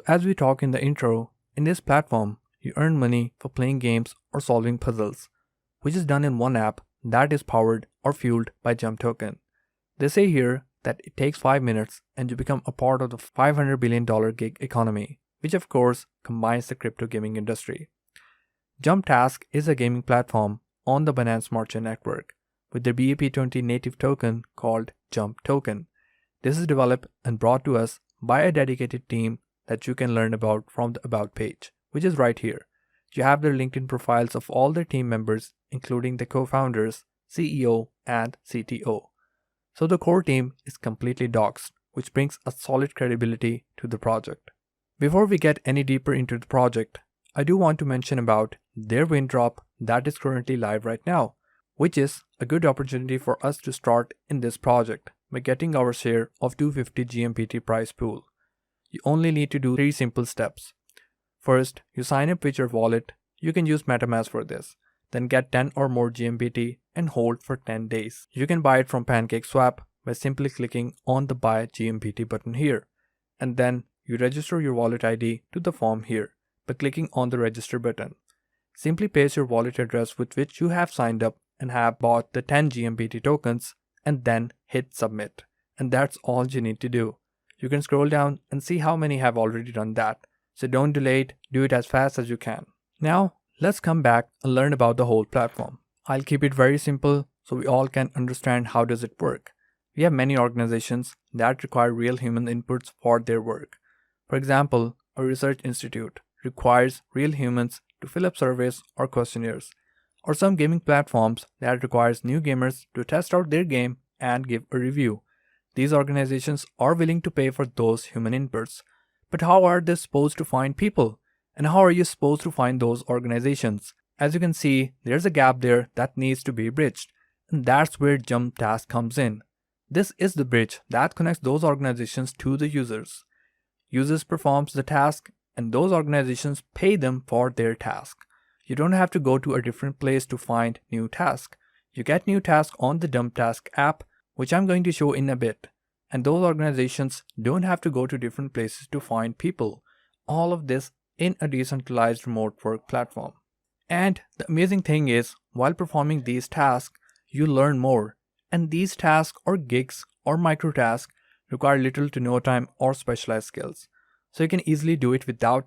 as we talked in the intro, in this platform, you earn money for playing games or solving puzzles, which is done in one app that is powered or fueled by jumptoken. They say here that it takes 5 minutes and you become a part of the $500 billion gig economy, which of course combines the crypto gaming industry. JUMPtask is a gaming platform on the Binance Marciano network with their BEP20 native token called jumptoken. This is developed and brought to us by a dedicated team that you can learn about from the About page, which is right here. You have their LinkedIn profiles of all their team members, including the co-founders, CEO, and CTO. So the core team is completely doxed, which brings a solid credibility to the project. Before we get any deeper into the project, I do want to mention about their Airdrop that is currently live right now, which is a good opportunity for us to start in this project by getting our share of 250 JMPT prize pool. You only need to do 3 simple steps. First, you sign up with your wallet. You can use metamask for this. Then get 10 or more JMPT and hold for 10 days. You can buy it from pancakeswap by simply clicking on the buy JMPT button here. And then you register your wallet ID to the form here by clicking on the register button. Simply paste your wallet address with which you have signed up and have bought the 10 JMPT tokens and then hit submit. And that's all you need to do. You can scroll down and see how many have already done that. So don't delay it, do it as fast as you can. Now, let's come back and learn about the whole platform. I'll keep it very simple so we all can understand how does it work. We have many organizations that require real human inputs for their work. For example, a research institute requires real humans to fill up surveys or questionnaires, or some gaming platforms that requires new gamers to test out their game and give a review. These organizations are willing to pay for those human inputs. But how are they supposed to find people? And how are you supposed to find those organizations? As you can see, there's a gap there that needs to be bridged. And that's where JUMPtask comes in. This is the bridge that connects those organizations to the users. Users performs the task and those organizations pay them for their task. You don't have to go to a different place to find new tasks. You get new tasks on the JUMPtask app, which I'm going to show in a bit. And those organizations don't have to go to different places to find people. All of this in a decentralized remote work platform. And the amazing thing is, while performing these tasks, you learn more. And these tasks or gigs or microtasks require little to no time or specialized skills. So you can easily do it without